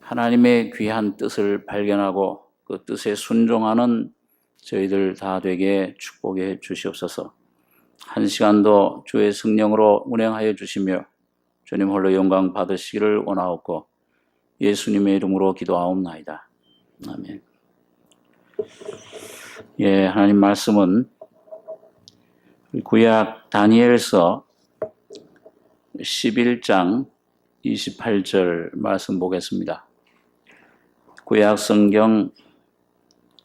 하나님의 귀한 뜻을 발견하고 그 뜻에 순종하는 저희들 다 되게 축복해 주시옵소서. 한 시간도 주의 성령으로 운행하여 주시며 주님 홀로 영광 받으시기를 원하옵고 예수님의 이름으로 기도하옵나이다. 아멘. 예, 하나님 말씀은 구약 다니엘서 11장 28절 말씀 보겠습니다. 구약 성경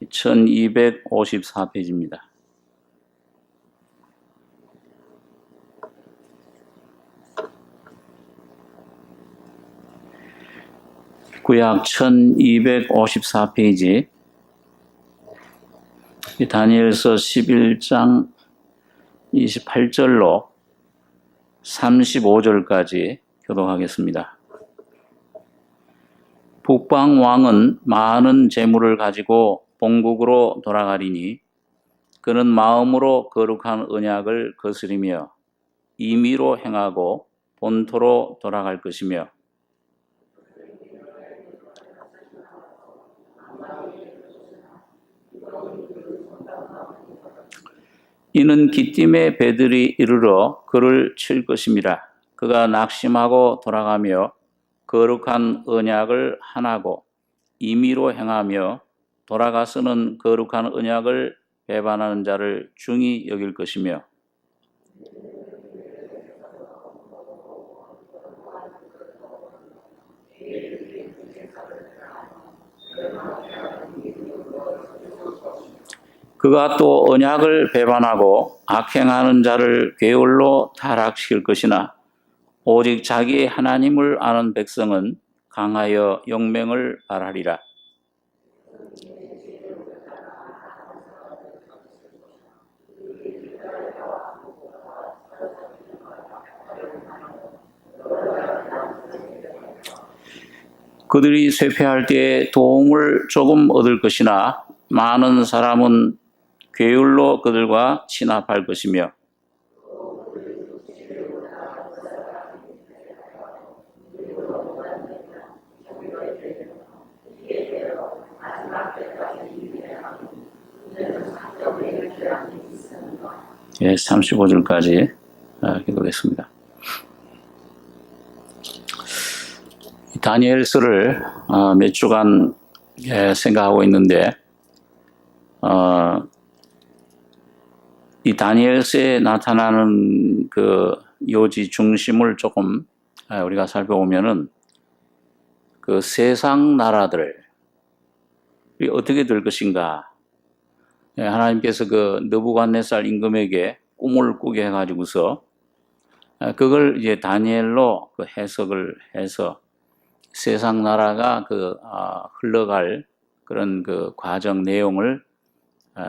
1254페이지입니다. 구약 1254페이지 다니엘서 11장 28절로 35절까지 교독하겠습니다. 북방 왕은 많은 재물을 가지고 본국으로 돌아가리니 그는 마음으로 거룩한 언약을 거스리며 임의로 행하고 본토로 돌아갈 것이며 이는 기띔의 배들이 이르러 그를 칠 것임이라. 그가 낙심하고 돌아가며 거룩한 언약을 하나고 임의로 행하며 돌아가서는 거룩한 언약을 배반하는 자를 중히 여길 것이며 그가 또 언약을 배반하고 악행하는 자를 괴울로 타락시킬 것이나 오직 자기 하나님을 아는 백성은 강하여 영맹을 발하리라. 그들이 쇠퇴할 때에 도움을 조금 얻을 것이나 많은 사람은 괴율로 그들과 친합할 것이며 예, 35절까지 기도하겠습니다. 다니엘서를 몇 주간 생각하고 있는데 이 다니엘서에 나타나는 그 요지 중심을 조금 우리가 살펴보면은 그 세상 나라들이 어떻게 될 것인가. 하나님께서 그 느부갓네살 임금에게 꿈을 꾸게 해가지고서 그걸 이제 다니엘로 그 해석을 해서 세상 나라가 그 흘러갈 그런 그 과정 내용을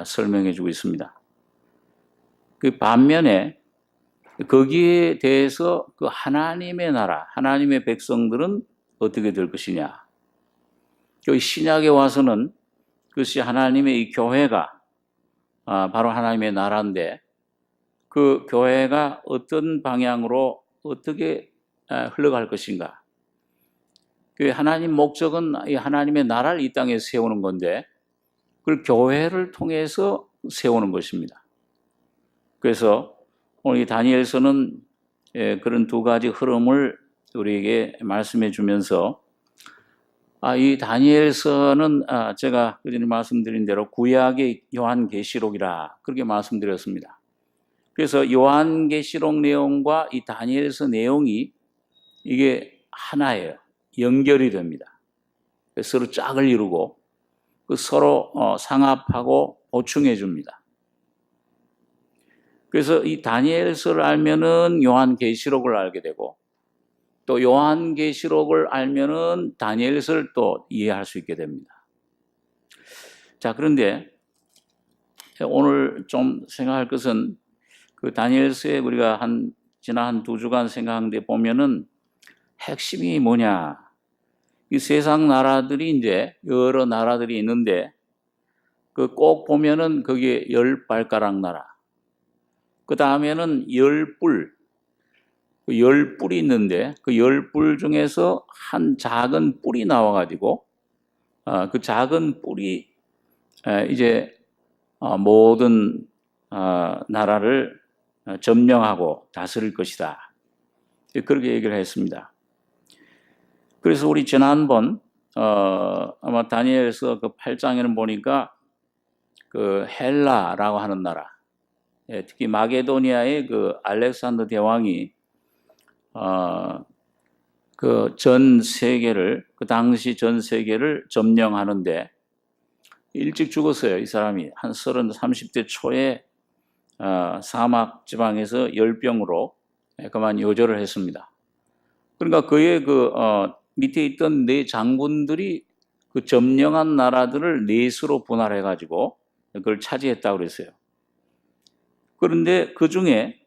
설명해주고 있습니다. 그 반면에 거기에 대해서 그 하나님의 나라, 하나님의 백성들은 어떻게 될 것이냐. 그 신약에 와서는 그것이 하나님의 이 교회가 바로 하나님의 나라인데 그 교회가 어떤 방향으로 어떻게 흘러갈 것인가. 그 하나님 목적은 이 하나님의 나라를 이 땅에 세우는 건데 그걸 교회를 통해서 세우는 것입니다. 그래서 오늘 이 다니엘서는 그런 두 가지 흐름을 우리에게 말씀해 주면서 이 다니엘서는 제가 그전에 말씀드린 대로 구약의 요한계시록이라 그렇게 말씀드렸습니다. 그래서 요한계시록 내용과 이 다니엘서 내용이 이게 하나예요. 연결이 됩니다. 서로 짝을 이루고 서로 상합하고 보충해 줍니다. 그래서 이 다니엘서를 알면은 요한계시록을 알게 되고 또 요한계시록을 알면은 다니엘서를 또 이해할 수 있게 됩니다. 자, 그런데 오늘 좀 생각할 것은 그 다니엘서에 우리가 지난 한 두 주간 생각하는데 보면은 핵심이 뭐냐? 이 세상 나라들이 이제 여러 나라들이 있는데 그 꼭 보면은 거기에 10발가락 나라. 그 다음에는 10뿔. 그 10뿔이 있는데 그 10뿔 중에서 한 작은 뿔이 나와가지고 그 작은 뿔이 이제 모든 나라를 점령하고 다스릴 것이다. 그렇게 얘기를 했습니다. 그래서 우리 지난번 아마 다니엘서 그 8장에는 보니까 그 헬라라고 하는 나라, 특히 마게도니아의 그 알렉산더 대왕이 그 전 세계를, 그 당시 전 세계를 점령하는데 일찍 죽었어요. 이 사람이 한 30대 초에 사막 지방에서 열병으로 그만 요절을 했습니다. 그러니까 그의 그 밑에 있던 네 장군들이 그 점령한 나라들을 넷으로 분할해 가지고 그걸 차지했다고 그랬어요. 그런데 그 중에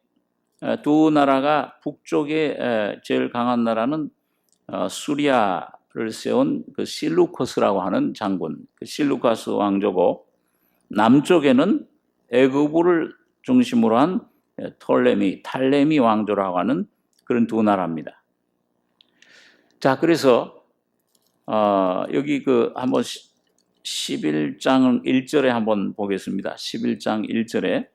두 나라가 북쪽에 제일 강한 나라는 수리아를 세운 그 실루코스라고 하는 장군, 그 실루카스 왕조고, 남쪽에는 애굽을 중심으로 한 탈레미 왕조라고 하는 그런 두 나라입니다. 자, 그래서 여기 그 한번 11장 1절에 한번 보겠습니다. 11장 1절에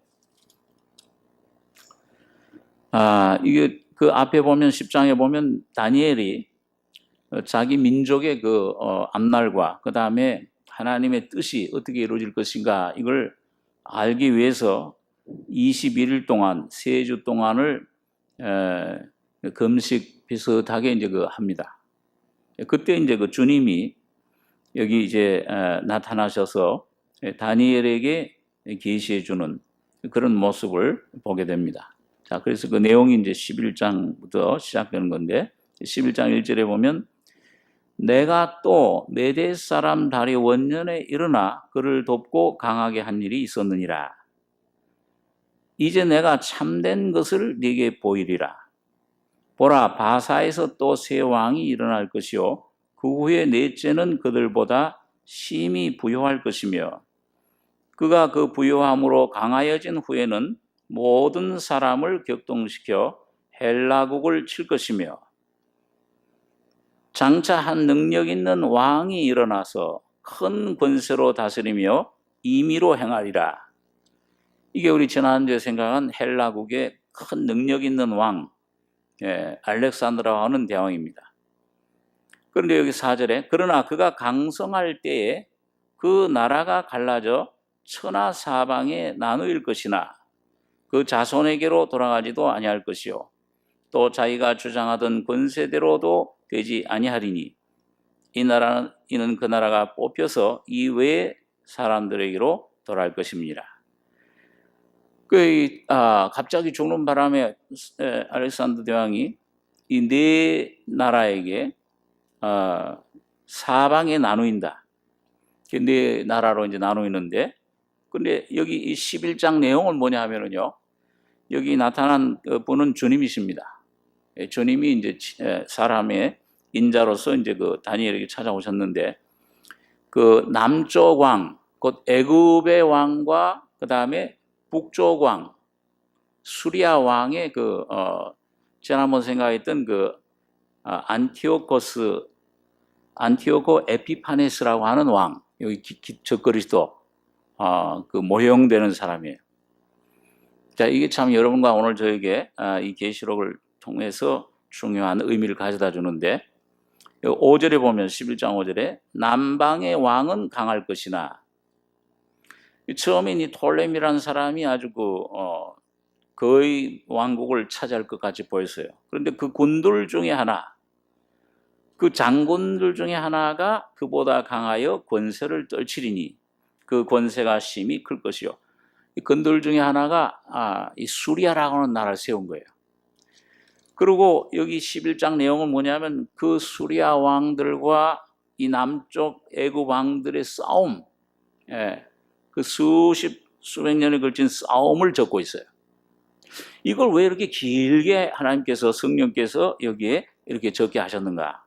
이게 그 앞에 보면 10장에 보면 다니엘이 자기 민족의 그 앞날과 그 다음에 하나님의 뜻이 어떻게 이루어질 것인가 이걸 알기 위해서 21일 동안 3주 동안을 금식 비슷하게 이제 그 합니다. 그때 이제 그 주님이 여기 이제 나타나셔서 다니엘에게 계시해 주는 그런 모습을 보게 됩니다. 자, 그래서 그 내용이 이제 11장부터 시작되는 건데 11장 1절에 보면 내가 또 메대 사람 다리 원년에 일어나 그를 돕고 강하게 한 일이 있었느니라. 이제 내가 참된 것을 네게 보이리라. 보라, 바사에서 또 새 왕이 일어날 것이요 그 후에 넷째는 그들보다 심히 부요할 것이며 그가 그 부요함으로 강하여진 후에는 모든 사람을 격동시켜 헬라국을 칠 것이며 장차 한 능력 있는 왕이 일어나서 큰 권세로 다스리며 임의로 행하리라. 이게 우리 지난주에 생각한 헬라국의 큰 능력 있는 왕, 알렉산드라고 하는 대왕입니다. 그런데 여기 4절에 그러나 그가 강성할 때에 그 나라가 갈라져 천하 사방에 나누일 것이나 그 자손에게로 돌아가지도 아니할 것이요 또 자기가 주장하던 권세대로도 되지 아니하리니 이는 그 나라가 뽑혀서 이외의 사람들에게로 돌아갈 것입니다. 갑자기 죽는 바람에 알렉산더 대왕이 이 네 나라에게 사방에 나누인다. 네 나라로 이제 나누이는데, 근데 여기 이 11장 내용은 뭐냐 하면은요, 여기 나타난 분은 주님이십니다. 주님이 이제 사람의 인자로서 이제 그 다니엘에게 찾아오셨는데, 그 남쪽 왕, 곧 애굽의 왕과 그 다음에 북쪽 왕, 수리아 왕의 지난번 생각했던 안티오코 에피파네스라고 하는 왕, 여기 적그리스도 그 모형되는 사람이에요. 자, 이게 참 여러분과 오늘 저에게 이 계시록을 통해서 중요한 의미를 가져다 주는데 5절에 보면 11장 5절에 남방의 왕은 강할 것이나 처음에 이 톨레미라는 사람이 아주 거의 왕국을 차지할 것 같이 보였어요. 그런데 그 군들 중에 하나, 그 장군들 중에 하나가 그보다 강하여 권세를 떨치리니 그 권세가 심히 클 것이요. 이 군들 중에 하나가 이 수리아라고 하는 나라를 세운 거예요. 그리고 여기 11장 내용은 뭐냐면 그 수리아 왕들과 이 남쪽 애굽 왕들의 싸움, 그 수백 년에 걸친 싸움을 적고 있어요. 이걸 왜 이렇게 길게 하나님께서 성령께서 여기에 이렇게 적게 하셨는가?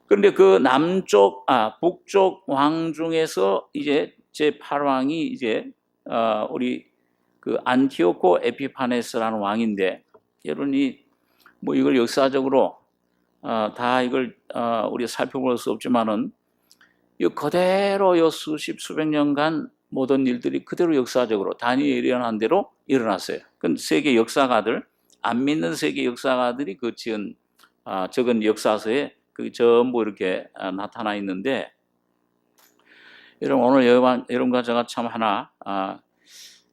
그런데 그 북쪽 왕 중에서 이제 제8왕이 이제 우리 그 안티오코 에피파네스라는 왕인데, 여러분이 뭐 이걸 역사적으로 다 이걸 우리가 살펴볼 수 없지만은 이 그대로 요 수십 수백 년간 모든 일들이 그대로 역사적으로 다니엘이 예언한 대로 일어났어요. 그건 세계 역사가들, 안 믿는 세계 역사가들이 그 지은 적은 역사서에 그 전부 이렇게 나타나 있는데, 여러분 오늘 여러분과 제가 참 하나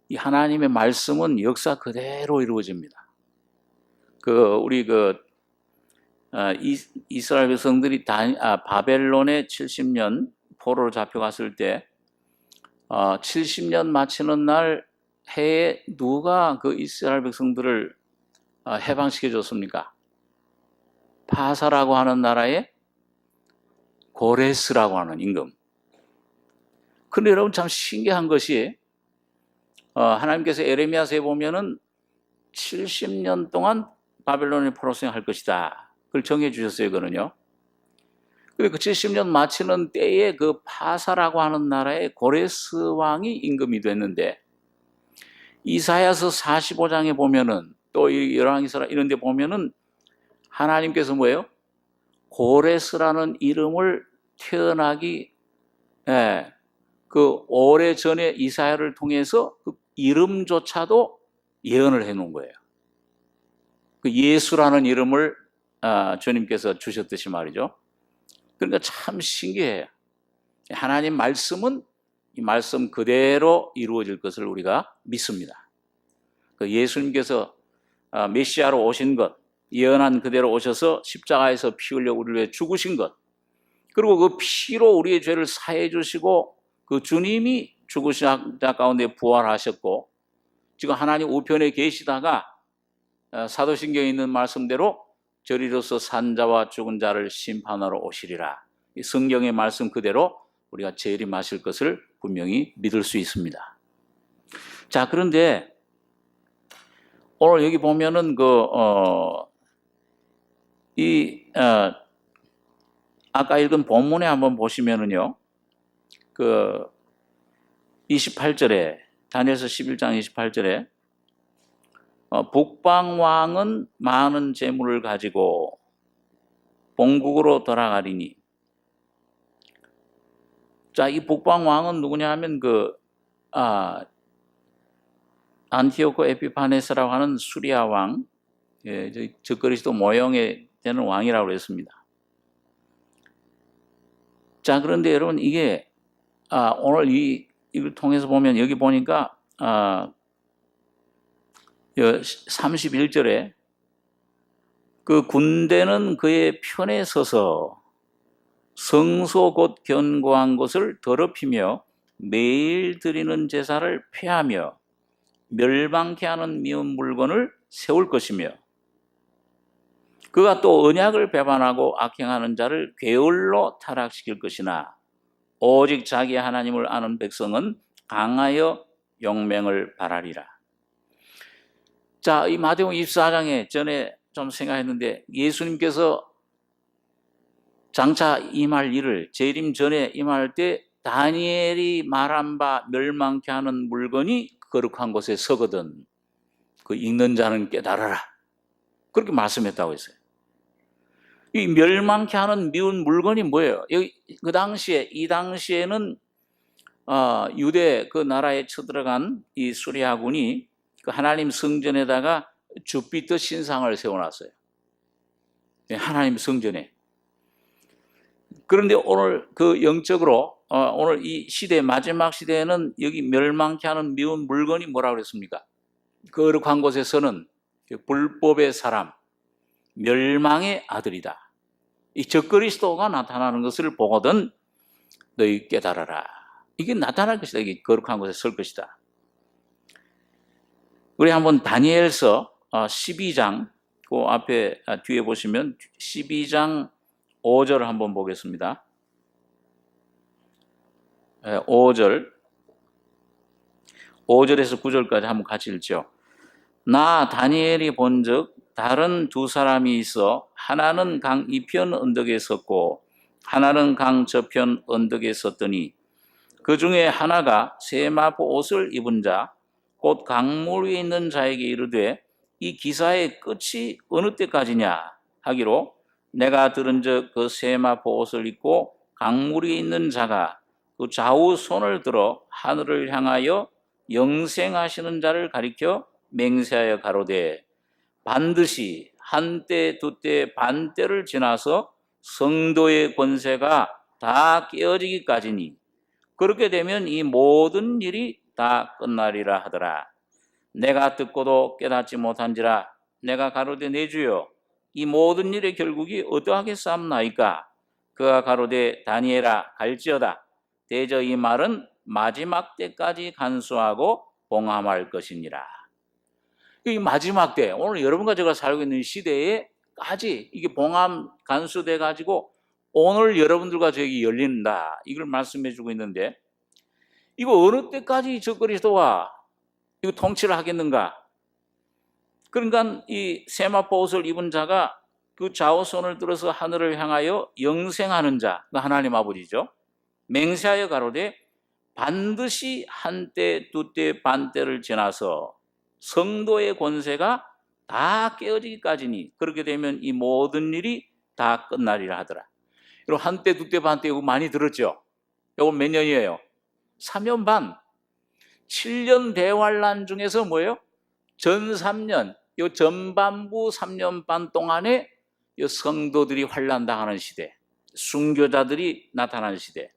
이 하나님의 말씀은 역사 그대로 이루어집니다. 우리 이스라엘 백성들이 바벨론에 70년 포로로 잡혀갔을 때 70년 마치는 날 해에 누가 그 이스라엘 백성들을 해방시켜 줬습니까? 파사라고 하는 나라의 고레스라고 하는 임금. 그런데 여러분 참 신기한 것이 하나님께서 에레미야서에 보면은 70년 동안 바벨론의 포로 생활할 것이다. 그걸 정해 주셨어요, 그거는요. 그리고 그 70년 마치는 때에 그 파사라고 하는 나라의 고레스 왕이 임금이 됐는데, 이사야서 45장에 보면은 또 열왕기서 이런 데 보면은 하나님께서 뭐예요? 고레스라는 이름을 태어나기 그 오래전에 이사야를 통해서 그 이름조차도 예언을 해 놓은 거예요. 그 예수라는 이름을 주님께서 주셨듯이 말이죠. 그러니까 참 신기해요. 하나님 말씀은 이 말씀 그대로 이루어질 것을 우리가 믿습니다. 그 예수님께서 메시아로 오신 것, 예언한 그대로 오셔서 십자가에서 피 흘려 우리를 위해 죽으신 것, 그리고 그 피로 우리의 죄를 사해 주시고 그 주님이 죽으신 자 가운데 부활하셨고 지금 하나님 우편에 계시다가 사도신경에 있는 말씀대로 저리로서 산 자와 죽은 자를 심판하러 오시리라. 이 성경의 말씀 그대로 우리가 재림하실 것을 분명히 믿을 수 있습니다. 자, 그런데 오늘 여기 보면은 아까 읽은 본문에 한번 보시면은요, 28절에, 다니엘서 11장 28절에, 북방왕은 많은 재물을 가지고 본국으로 돌아가리니. 자, 이 북방왕은 누구냐 하면 안티오코 에피파네스라고 하는 수리아 왕, 적그리스도 모형에 되는 왕이라고 했습니다. 자, 그런데 여러분 이게 오늘 이걸 통해서 보면 여기 보니까 31절에 그 군대는 그의 편에 서서 성소 곧 견고한 것을 더럽히며 매일 드리는 제사를 폐하며 멸망케 하는 미운 물건을 세울 것이며, 그가 또 언약을 배반하고 악행하는 자를 괴울로 타락시킬 것이나 오직 자기 하나님을 아는 백성은 강하여 용맹을 바라리라. 자, 이 마태복음 24장에 전에 좀 생각했는데, 예수님께서 장차 임할 일을 재림 전에 임할 때 다니엘이 말한 바 멸망케 하는 물건이 거룩한 곳에 서거든 그 읽는 자는 깨달아라, 그렇게 말씀했다고 했어요. 이 멸망케 하는 미운 물건이 뭐예요? 이 당시에는 유대 그 나라에 쳐들어간 이 수리아군이 그 하나님 성전에다가 주피터 신상을 세워놨어요. 하나님 성전에. 그런데 오늘 그 영적으로 오늘 이 시대, 마지막 시대에는 여기 멸망케 하는 미운 물건이 뭐라고 그랬습니까? 거룩한 곳에서는 불법의 사람, 멸망의 아들이다. 이 적그리스도가 나타나는 것을 보거든 너희 깨달아라. 이게 나타날 것이다. 이게 거룩한 곳에 설 것이다. 우리 한번 다니엘서 12장 그 앞에 뒤에 보시면 12장 5절을 한번 보겠습니다. 5절에서 9절까지 한번 같이 읽죠. 나 다니엘이 본즉 다른 두 사람이 있어 하나는 강 이편 언덕에 섰고 하나는 강 저편 언덕에 섰더니 그 중에 하나가 세마포 옷을 입은 자 곧 강물 위에 있는 자에게 이르되 이 기사의 끝이 어느 때까지냐 하기로 내가 들은즉 그 세마포 옷을 입고 강물이 있는 자가 그 좌우 손을 들어 하늘을 향하여 영생하시는 자를 가리켜 맹세하여 가로되 반드시 한때 두때 반때를 지나서 성도의 권세가 다 깨어지기까지니 그렇게 되면 이 모든 일이 다 끝나리라 하더라. 내가 듣고도 깨닫지 못한지라 내가 가로되 내 주여 이 모든 일의 결국이 어떠하겠사옵나이까? 그가 가로되 다니엘아 갈지어다. 대저 이 말은 마지막 때까지 간수하고 봉함할 것이니라. 이 마지막 때, 오늘 여러분과 제가 살고 있는 시대에까지 이게 봉함 간수돼 가지고 오늘 여러분들과 저에게 열린다. 이걸 말씀해 주고 있는데 이거 어느 때까지 저 그리스도가 이거 통치를 하겠는가? 그러니까 이 세마포 옷을 입은 자가 그 좌우손을 들어서 하늘을 향하여 영생하는 자, 하나님 아버지죠. 맹세하여 가로되 반드시 한때 두때 반때를 지나서 성도의 권세가 다 깨어지기까지니 그렇게 되면 이 모든 일이 다 끝나리라 하더라. 여러분 한때 두때 반때 이거 많이 들었죠? 이거 몇 년이에요? 3년 반. 7년 대환란 중에서 뭐예요? 전 3년, 요 전반부 3년 반 동안에 요 성도들이 환란당하는 시대, 순교자들이 나타나는 시대.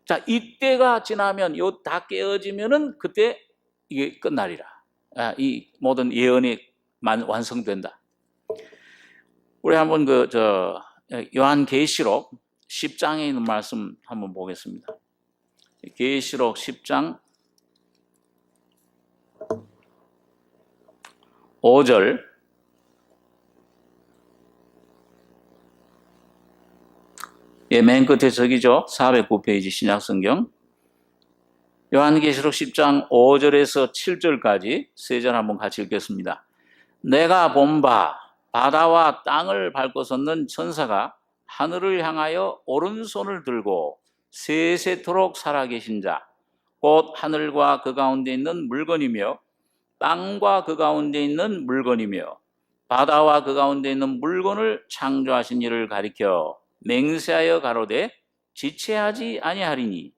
자, 이때가 지나면 요 다 깨어지면은 그때 이게 끝나리라. 이 모든 예언이 완성된다. 우리 한번 요한계시록 10장에 있는 말씀 한번 보겠습니다. 계시록 10장 5절 맨 끝에 저기죠. 409페이지 신약성경 요한계시록 10장 5절에서 7절까지 세 절 한번 같이 읽겠습니다. 내가 본 바 바다와 땅을 밟고 섰는 천사가 하늘을 향하여 오른손을 들고 세세토록 살아계신 자 곧 하늘과 그 가운데 있는 물건이며 땅과 그 가운데 있는 물건이며 바다와 그 가운데 있는 물건을 창조하신 이를 가리켜 맹세하여 가로되 지체하지 아니하리니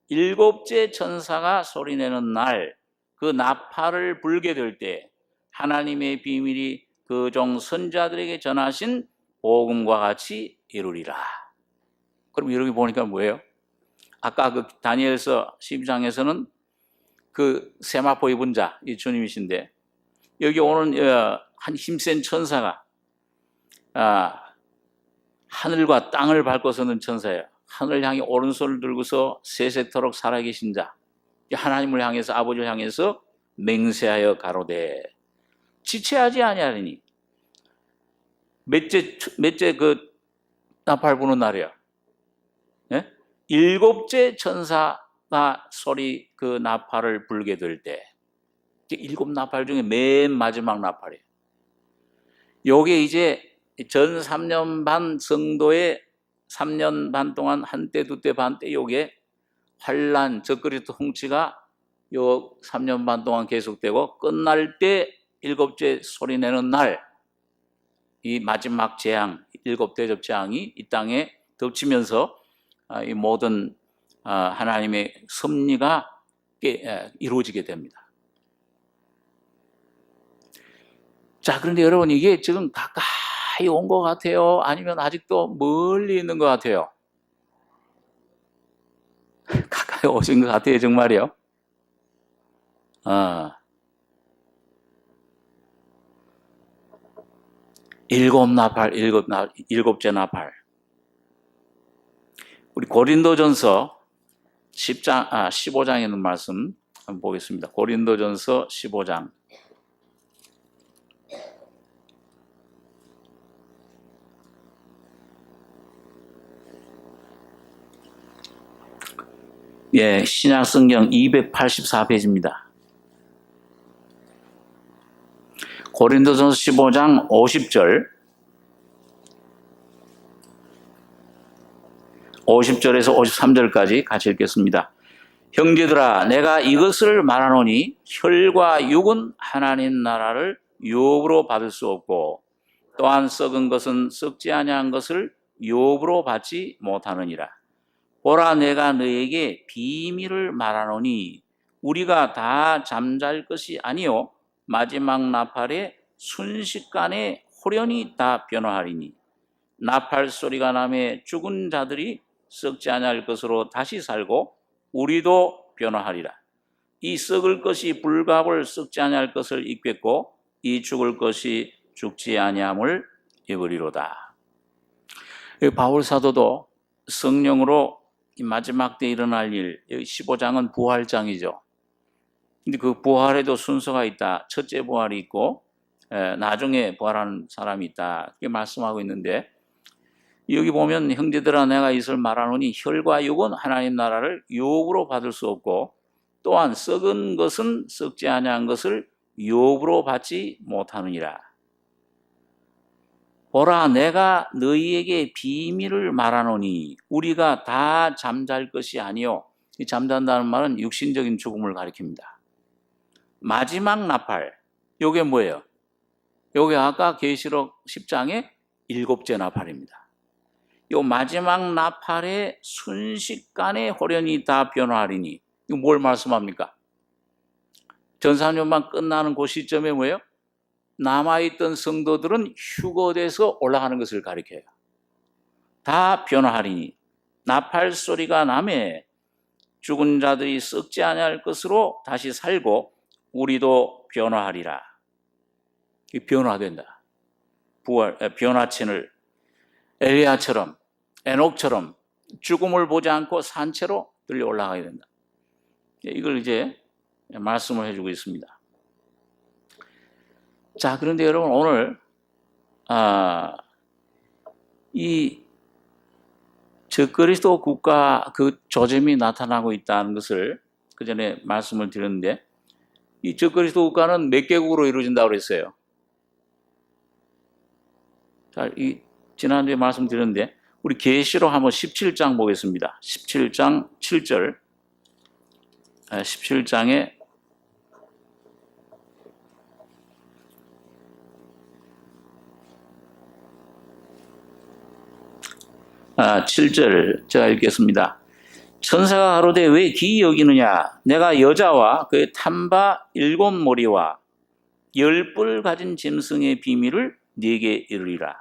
일곱째 천사가 소리내는 날 그 나팔을 불게 될 때 하나님의 비밀이 그 종 선자들에게 전하신 복음과 같이 이루리라. 그럼 여기 보니까 뭐예요? 아까 그 다니엘서 12장에서는 그 세마포 입은 자, 이 주님이신데 여기 오는 한 힘센 천사가 하늘과 땅을 밟고 서는 천사예요. 하늘을 향해 오른손을 들고서 세세토록 살아계신 자, 하나님을 향해서 아버지를 향해서 맹세하여 가로되 지체하지 아니하리니 몇째 그 나팔 부는 날이야? 네? 일곱째 천사가 소리 그 나팔을 불게 될 때, 일곱 나팔 중에 맨 마지막 나팔이에요. 요게 이제 전 3년 반 성도의 3년 반 동안 한때 두때 반때 요게 환란 적그리스도 통치가 요 3년 반 동안 계속되고 끝날 때 일곱째 소리 내는 날 이 마지막 재앙, 일곱 대접 재앙이 이 땅에 덮치면서 이 모든 하나님의 섭리가 이루어지게 됩니다. 자, 그런데 여러분 이게 지금 가까이 온 것 같아요? 아니면 아직도 멀리 있는 것 같아요? 가까이 오신 것 같아요, 정말이요? 일곱째 나팔. 우리 고린도전서 15장에 있는 말씀 한번 보겠습니다. 고린도전서 15장. 예, 신약성경 284페이지입니다. 고린도전서 15장 50절에서 53절까지 같이 읽겠습니다. 형제들아, 내가 이것을 말하노니 혈과 육은 하나님 나라를 유업으로 받을 수 없고 또한 썩은 것은 썩지 아니한 것을 유업으로 받지 못하느니라. 보라, 내가 너에게 비밀을 말하노니 우리가 다 잠잘 것이 아니요 마지막 나팔에 순식간에 호련히 다 변화하리니 나팔 소리가 나매 죽은 자들이 썩지 아니할 것으로 다시 살고 우리도 변화하리라. 이 썩을 것이 불갑을 썩지 아니할 것을 입겠고 이 죽을 것이 죽지 아니함을 입으리로다. 바울 사도도 성령으로 마지막 때 일어날 일, 15장은 부활장이죠. 근데 그 부활에도 순서가 있다. 첫째 부활이 있고 나중에 부활하는 사람이 있다. 이렇게 말씀하고 있는데 여기 보면 형제들아 내가 이것을 말하노니 혈과 육은 하나님 나라를 유업으로 받을 수 없고 또한 썩은 것은 썩지 아니한 것을 유업으로 받지 못하느니라. 보라, 내가 너희에게 비밀을 말하노니 우리가 다 잠잘 것이 아니요. 이 잠잔다는 말은 육신적인 죽음을 가리킵니다. 마지막 나팔, 요게 뭐예요? 요게 아까 계시록 10장의 7째 나팔입니다. 요 마지막 나팔에 순식간에 호련히 다 변화하리니 이거 뭘 말씀합니까? 전산년만 끝나는 그 시점에 뭐예요? 남아있던 성도들은 휴거돼서 올라가는 것을 가리켜요. 다 변화하리니 나팔 소리가 나매 죽은 자들이 썩지 아니할 것으로 다시 살고 우리도 변화하리라. 변화된다. 변화친을 엘리야처럼 에녹처럼 죽음을 보지 않고 산채로 들려 올라가야 된다. 이걸 이제 말씀을 해주고 있습니다. 자, 그런데 여러분 오늘 이 적그리스도 국가 그 조짐이 나타나고 있다는 것을 그 전에 말씀을 드렸는데 이 적그리스도 국가는 몇 개국으로 이루어진다고 그랬어요. 자, 이 지난주에 말씀드렸는데 우리 계시록 한번 17장 보겠습니다. 17장 7절 17장에 7절 제가 읽겠습니다. 천사가 가로되 왜 기이 여기느냐? 내가 여자와 그의 탄바 7머리와 10뿔 가진 짐승의 비밀을 네게 이르리라.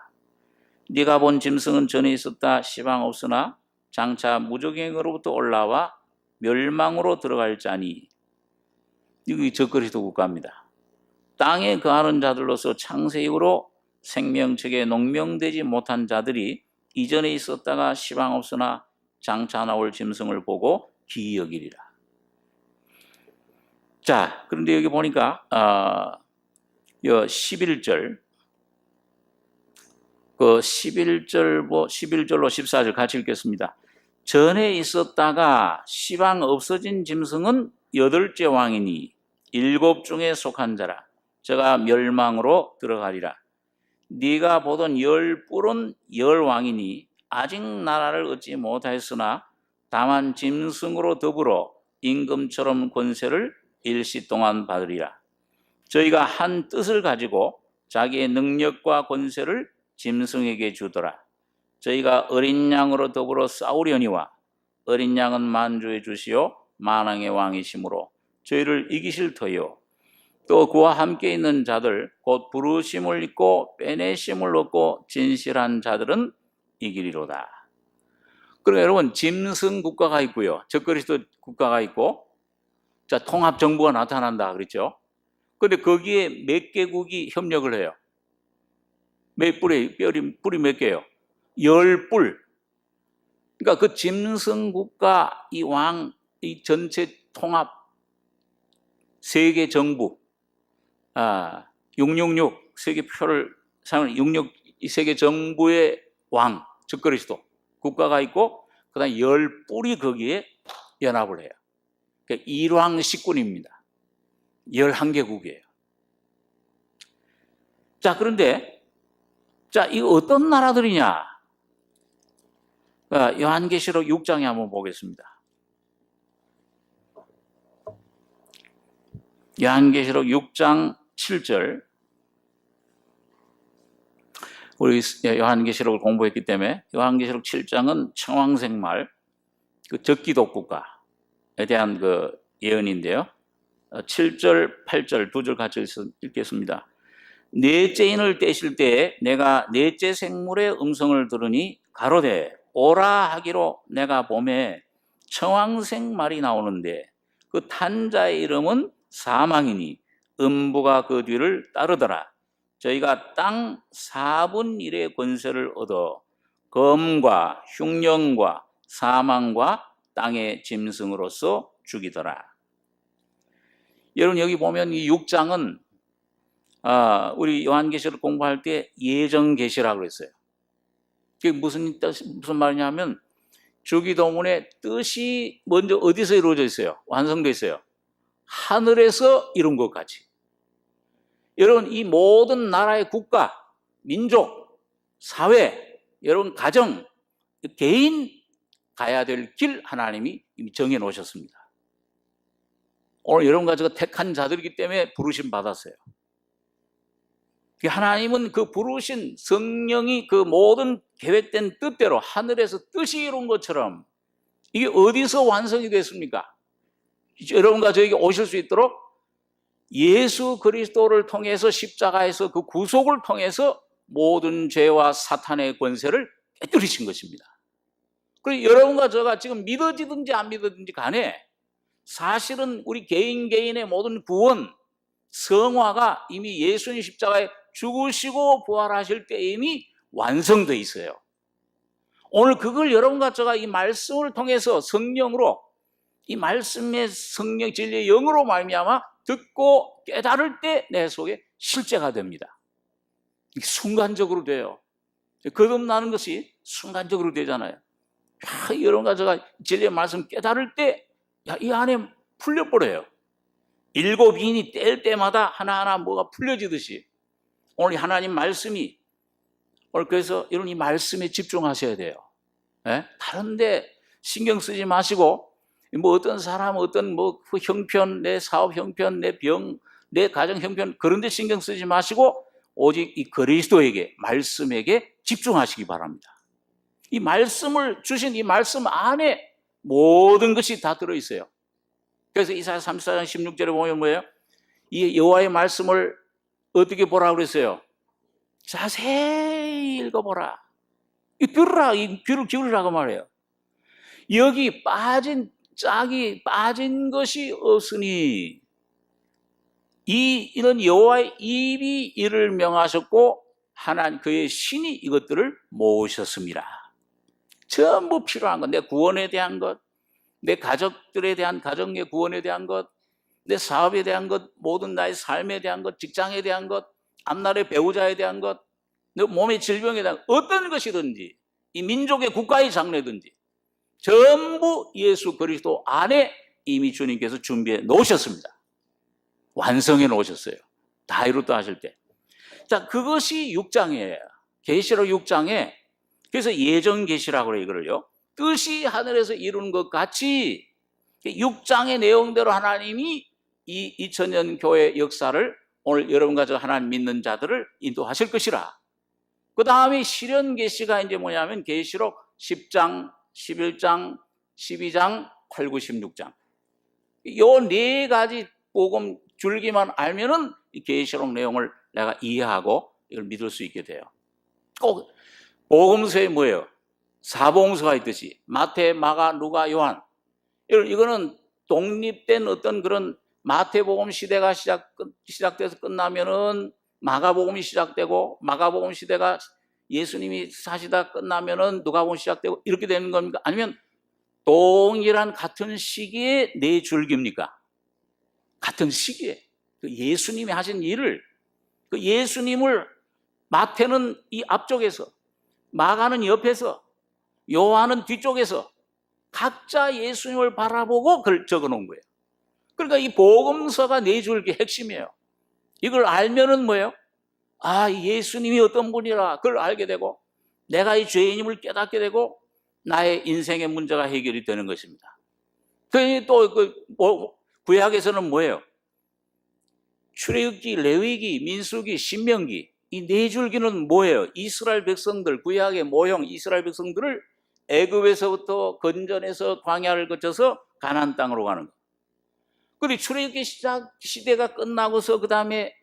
네가 본 짐승은 전에 있었다 시방 없으나 장차 무적행으로부터 올라와 멸망으로 들어갈 자니. 이게 적그리스도 국가입니다. 땅에 거하는 자들로서 창세 이후로 생명책에 농명되지 못한 자들이 이전에 있었다가 시방 없으나 장차 나올 짐승을 보고 기이 여기리라. 자, 그런데 여기 보니까 11절 그 11절로 14절 같이 읽겠습니다. 전에 있었다가 시방 없어진 짐승은 8째 왕이니 7 중에 속한 자라. 저가 멸망으로 들어가리라. 네가 보던 10뿔은 10왕이니 아직 나라를 얻지 못하였으나 다만 짐승으로 더불어 임금처럼 권세를 일시 동안 받으리라. 저희가 한 뜻을 가지고 자기의 능력과 권세를 짐승에게 주더라. 저희가 어린 양으로 더불어 싸우려니와 어린 양은 만주의 주시오 만왕의 왕이시므로 저희를 이기실 터이요. 또 그와 함께 있는 자들 곧 부르심을 입고 빼내심을 얻고 진실한 자들은 이기리로다. 그러니까 여러분 짐승 국가가 있고요. 적그리스도 국가가 있고 자 통합 정부가 나타난다 그랬죠. 그런데 거기에 몇 개국이 협력을 해요. 몇 뿔이 뿔이 몇 개요? 10뿔. 그러니까 그 짐승 국가 이 왕 이 전체 통합 세계 정부 666 세계표를 사용하는 666 세계 정부의 왕 적그리스도 국가가 있고 그다음 10뿔이 거기에 연합을 해요. 그러니까 일왕식군입니다. 11개국이에요. 자, 그런데 자, 이거 어떤 나라들이냐? 요한계시록 6장에 한번 보겠습니다. 요한계시록 6장 7절 우리 요한계시록을 공부했기 때문에 요한계시록 7장은 청황색말, 그 적기독국가에 대한 그 예언인데요. 7절, 8절 두 절 같이 읽겠습니다. 넷째 인을 떼실 때에 내가 넷째 생물의 음성을 들으니 가로되 오라 하기로 내가 봄에 청황색 말이 나오는데 그 탄자의 이름은 사망이니 음부가 그 뒤를 따르더라. 저희가 땅 4분 1의 권세를 얻어 검과 흉령과 사망과 땅의 짐승으로서 죽이더라. 여러분 여기 보면 이 6장은 우리 요한계시록 공부할 때 예정계시라고 그랬어요. 그게 무슨 말이냐면 주기도문의 뜻이 먼저 어디서 이루어져 있어요? 완성되어 있어요. 하늘에서 이룬 것까지. 여러분 이 모든 나라의 국가, 민족, 사회, 여러분 가정, 개인 가야 될 길 하나님이 이미 정해 놓으셨습니다. 오늘 여러분과 제가 택한 자들이기 때문에 부르심 받았어요. 하나님은 그 부르신 성령이 그 모든 계획된 뜻대로 하늘에서 뜻이 이룬 것처럼 이게 어디서 완성이 됐습니까? 여러분과 저에게 오실 수 있도록 예수 그리스도를 통해서 십자가에서 그 구속을 통해서 모든 죄와 사탄의 권세를 깨뜨리신 것입니다. 그리고 여러분과 저가 지금 믿어지든지 안 믿어지든지 간에 사실은 우리 개인의 모든 구원, 성화가 이미 예수님 십자가에 죽으시고 부활하실 때 이미 완성되어 있어요. 오늘 그걸 여러분과 제가 이 말씀을 통해서 성령으로 이 말씀의 성령 진리의 영으로 말미암아 듣고 깨달을 때 내 속에 실제가 됩니다. 이게 순간적으로 돼요. 거듭나는 것이 순간적으로 되잖아요. 여러분과 제가 진리의 말씀 깨달을 때 이 안에 풀려버려요. 7인이 뗄 때마다 하나하나 뭐가 풀려지듯이 오늘 하나님 말씀이 오늘 그래서 여러분 이 말씀에 집중하셔야 돼요. 네? 다른 데 신경 쓰지 마시고 뭐 어떤 사람 어떤 뭐 형편, 내 사업 형편, 내 병, 내 가정 형편 그런 데 신경 쓰지 마시고 오직 이 그리스도에게 말씀에게 집중하시기 바랍니다. 이 말씀을 주신 이 말씀 안에 모든 것이 다 들어있어요. 그래서 이사야 34장 16절에 보면 뭐예요? 이 여호와의 말씀을 어떻게 보라고 그랬어요? 자세히 읽어보라. 들으라, 이 귀를 기울이라고 말해요. 여기 짝이 빠진 것이 없으니 이는 여호와의 입이 이를 명하셨고 하나님 그의 신이 이것들을 모으셨습니다. 전부 필요한 것, 내 구원에 대한 것, 내 가족들에 대한 가정의 구원에 대한 것, 내 사업에 대한 것, 모든 나의 삶에 대한 것, 직장에 대한 것, 앞날의 배우자에 대한 것, 내 몸의 질병에 대한 어떤 것이든지 이 민족의 국가의 장래든지 전부 예수 그리스도 안에 이미 주님께서 준비해 놓으셨습니다. 완성해 놓으셨어요. 다 이루었다 하실 때. 자, 그것이 6장이에요. 계시록 6장에 그래서 예정 계시라고 그래요, 이거를요. 뜻이 하늘에서 이룬 것 같이 6장의 내용대로 하나님이 이 2000년 교회 역사를 오늘 여러분과 저 하나님 믿는 자들을 인도하실 것이라. 그 다음에 실현 계시가 이제 뭐냐면 계시록 10장, 11장, 12장, 8, 9, 16장. 요 네 가지 복음 줄기만 알면은 이 계시록 내용을 내가 이해하고 이걸 믿을 수 있게 돼요. 꼭 복음서에 뭐예요? 사복음서가 있듯이 마태, 마가, 누가, 요한. 이거는 독립된 어떤 그런 마태복음 시대가 시작돼서 끝나면은 마가복음이 시작되고 마가복음 시대가 예수님이 사시다 끝나면은 누가복음 시작되고 이렇게 되는 겁니까? 아니면 동일한 같은 시기에 네 줄기입니까? 같은 시기에 그 예수님이 하신 일을 그 예수님을 마태는 이 앞쪽에서 마가는 옆에서 요한은 뒤쪽에서 각자 예수님을 바라보고 그걸 적어놓은 거예요. 그러니까 이 복음서가 네 줄기 핵심이에요. 이걸 알면은 뭐예요? 아, 예수님이 어떤 분이라 그걸 알게 되고 내가 이 죄인임을 깨닫게 되고 나의 인생의 문제가 해결이 되는 것입니다. 또 구약에서는 뭐예요? 출애굽기, 레위기, 민수기, 신명기 이 네 줄기는 뭐예요? 이스라엘 백성들, 구약의 모형 이스라엘 백성들을 애굽에서부터 건전해서 광야를 거쳐서 가나안 땅으로 가는 거예요. 그리고 출애굽기 시대가 끝나고서 그 다음에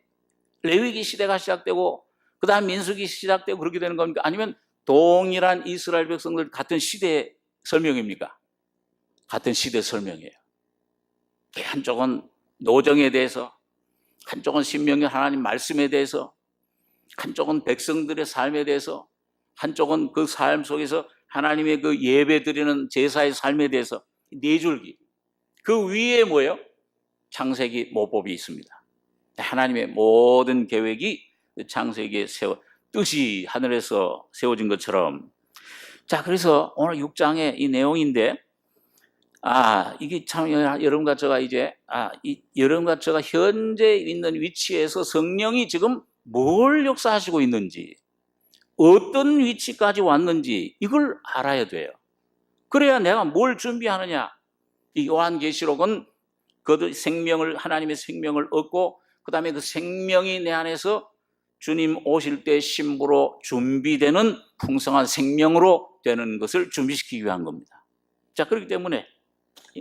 레위기 시대가 시작되고 그 다음 민수기 시작되고 그렇게 되는 겁니까? 아니면 동일한 이스라엘 백성들 같은 시대 설명입니까? 같은 시대 설명이에요. 한쪽은 노정에 대해서, 한쪽은 신명기 하나님 말씀에 대해서, 한쪽은 백성들의 삶에 대해서, 한쪽은 그 삶 속에서 하나님의 그 예배 드리는 제사의 삶에 대해서 네 줄기. 그 위에 뭐예요? 창세기 모법이 있습니다. 하나님의 모든 계획이 창세기에 뜻이 하늘에서 세워진 것처럼. 자, 그래서 오늘 6장의 이 내용인데, 이게 참 여러분과 제가 여러분과 제가 현재 있는 위치에서 성령이 지금 뭘 역사하시고 있는지, 어떤 위치까지 왔는지 이걸 알아야 돼요. 그래야 내가 뭘 준비하느냐. 이 요한계시록은 그 생명을, 하나님의 생명을 얻고 그 다음에 그 생명이 내 안에서 주님 오실 때 신부로 준비되는 풍성한 생명으로 되는 것을 준비시키기 위한 겁니다. 자, 그렇기 때문에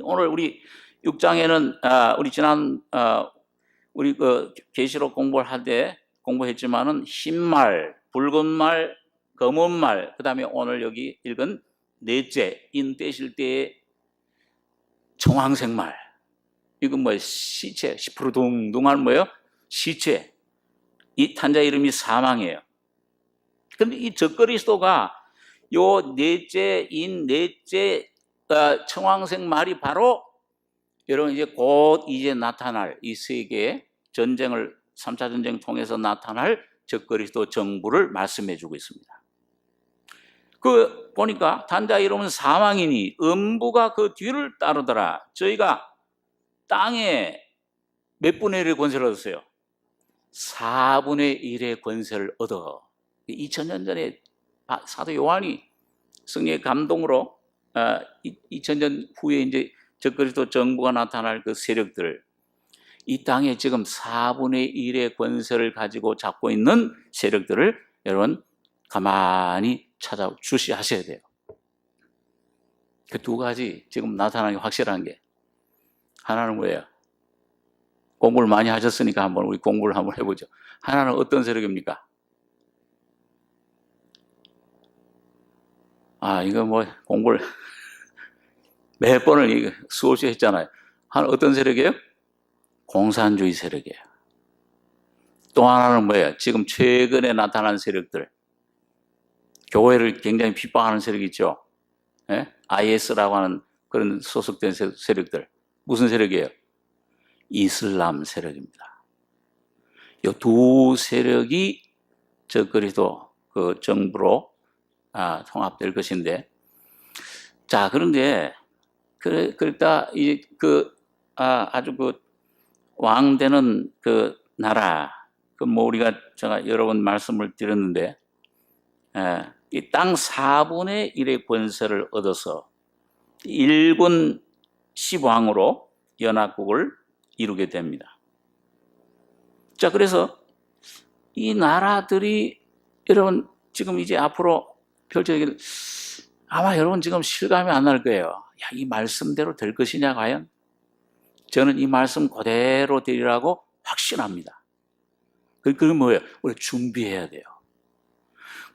오늘 우리 6장에는 우리 지난 우리 그 계시록 공부를 할 때 공부했지만은 흰말, 붉은 말, 검은 말, 그 다음에 오늘 여기 읽은 넷째 인 떼실 때의 정황색 말. 이건 뭐예요? 시체, 시푸르둥둥한 뭐예요? 시체. 이 탄자 이름이 사망이에요. 근데 이 적그리스도가 요 넷째 인 넷째 청황색 말이 바로 여러분 이제 곧 이제 나타날 이 세계의 전쟁을 3차 전쟁 통해서 나타날 적그리스도 정부를 말씀해 주고 있습니다. 그 보니까 탄자 이름은 사망이니 음부가 그 뒤를 따르더라. 저희가 땅에 몇 분의 1의 권세를 얻었어요? 4분의 1의 권세를 얻어. 2000년 전에 사도 요한이 성령의 감동으로 2000년 후에 이제 적그리스도 정부가 나타날 그 세력들, 이 땅에 지금 4분의 1의 권세를 가지고 잡고 있는 세력들을 여러분 가만히 찾아 주시하셔야 돼요. 그 두 가지 지금 나타나는 게 확실한 게, 하나는 뭐예요? 공부를 많이 하셨으니까 한번 우리 공부를 한번 해보죠. 하나는 어떤 세력입니까? 이거 뭐 공부를 몇 번을 이거 수없이 했잖아요. 하나 어떤 세력이에요? 공산주의 세력이에요. 또 하나는 뭐예요? 지금 최근에 나타난 세력들. 교회를 굉장히 핍박하는 세력이 있죠. 예? IS라고 하는 그런 소속된 세력들. 무슨 세력이에요? 이슬람 세력입니다. 이 두 세력이 적그리스도 그 정부로 통합될 것인데, 자, 그런데 그러다 아주 그 왕되는 그 나라, 그 뭐 우리가 제가 여러 번 말씀을 드렸는데, 이 땅 4분의 1의 권세를 얻어서 일본 시왕으로 연합국을 이루게 됩니다. 자, 그래서 이 나라들이 여러분 지금 이제 앞으로 펼쳐지길, 아마 여러분 지금 실감이 안 날 거예요. 이 말씀대로 될 것이냐 과연? 저는 이 말씀 그대로 되리라고 확신합니다. 그건 뭐예요? 우리 준비해야 돼요.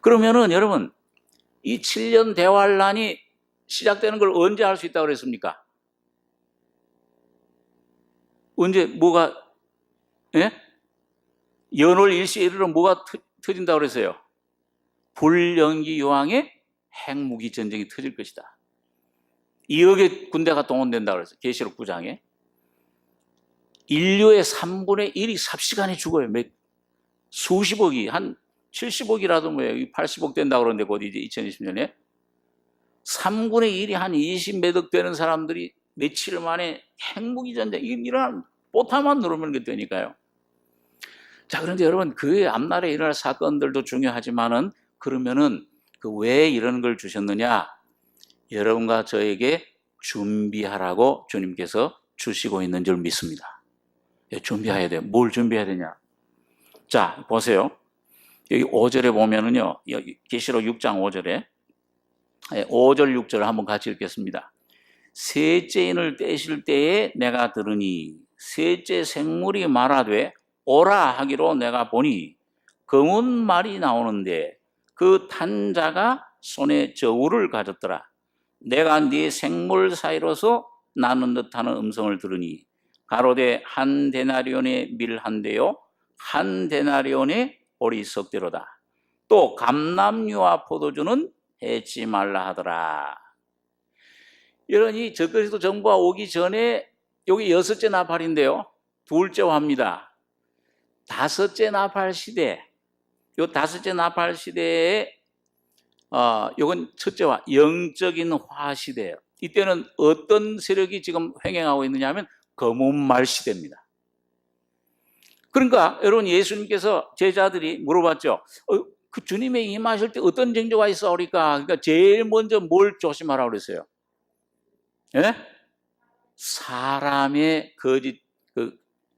그러면은 여러분 이 7년 대환란이 시작되는 걸 언제 알 수 있다고 그랬습니까? 언제 뭐가 연월 일시에 이르러 뭐가 터진다고 그랬어요? 불연기 요항의 핵무기 전쟁이 터질 것이다. 2억의 군대가 동원된다고 그랬어요. 계시록 9장에. 인류의 3분의 1이 삽시간에 죽어요. 수십억이, 한 70억이라도 뭐예요. 80억 된다고 그러는데 곧 이제 2020년에 3분의 1이 한 20몇억 되는 사람들이 며칠 만에 핵무기 전쟁, 이런 보타만 누르면 게 되니까요. 자, 그런데 여러분 그 앞날에 일어날 사건들도 중요하지만은, 그러면은 그 왜 이런 걸 주셨느냐? 여러분과 저에게 준비하라고 주님께서 주시고 있는 줄 믿습니다. 준비해야 돼요. 뭘 준비해야 되냐? 자, 보세요. 여기 5절에 보면은요, 여기 계시록 6장 5절에 5절 6절 한번 같이 읽겠습니다. 셋째 인을 떼실 때에 내가 들으니 셋째 생물이 말하되 오라 하기로 내가 보니 검은 말이 나오는데 그 탄 자가 손에 저울을 가졌더라. 내가 네 생물 사이로서 나는 듯하는 음성을 들으니 가로되 한 데나리온의 밀 한 대요 한 데나리온의 오리 석대로다. 또 감람류와 포도주는 해치 말라 하더라. 이러니 적그리스도 정부가 오기 전에 여기 여섯째 나팔인데요, 둘째 화입니다. 다섯째 나팔 시대, 요 다섯째 나팔 시대에 요건 첫째 화, 영적인 화 시대예요. 이때는 어떤 세력이 지금 횡행하고 있느냐 하면 검은 말 시대입니다. 그러니까 여러분, 예수님께서 제자들이 물어봤죠. 그 주님의 임하실 때 어떤 징조가 있어오리까? 그러니까 제일 먼저 뭘 조심하라고 그랬어요? 예? 사람의 거짓,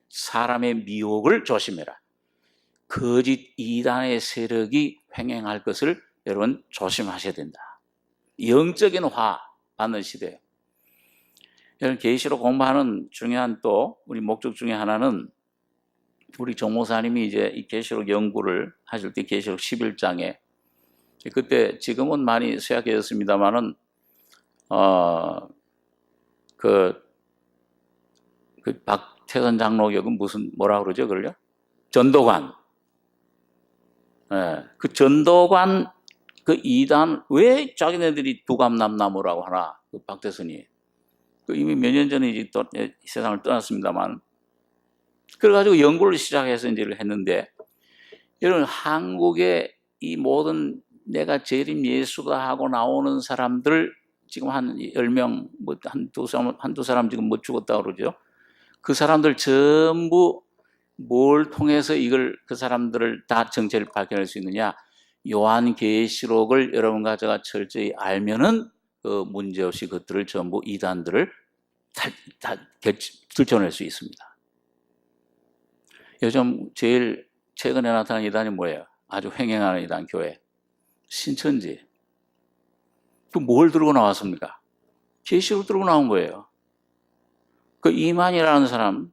사람의 미혹을 조심해라. 거짓 이단의 세력이 횡행할 것을 여러분 조심하셔야 된다. 영적인 화 받는 시대예요. 여러분, 계시록 공부하는 중요한 또 우리 목적 중에 하나는, 우리 정목사님이 이제 이 계시록 연구를 하실 때 계시록 11장에 그때 지금은 많이 쇠약해졌습니다만은 박태선 장로교는 뭐라 그러죠, 그걸요? 전도관. 예, 그 전도관 그 이단, 왜 자기네들이 두감남나무라고 하나, 그 박태선이. 이미 몇 년 전에 이제 또 세상을 떠났습니다만. 그래가지고 연구를 시작해서 이제를 했는데, 여러분, 한국의 이 모든 내가 재림 예수가 하고 나오는 사람들, 지금 한 10명, 뭐 한두 사람 지금 못 죽었다고 그러죠. 그 사람들 전부 뭘 통해서 그 사람들을 다 정체를 밝혀낼 수 있느냐? 요한계시록을 여러분과 제가 철저히 알면은 그 문제없이 그것들을 전부 이단들을 다 들춰낼 수 있습니다. 요즘 제일 최근에 나타난 이단이 뭐예요? 아주 횡행하는 이단 교회. 신천지. 그 뭘 들고 나왔습니까? 계시록 들고 나온 거예요. 그 이만이라는 사람,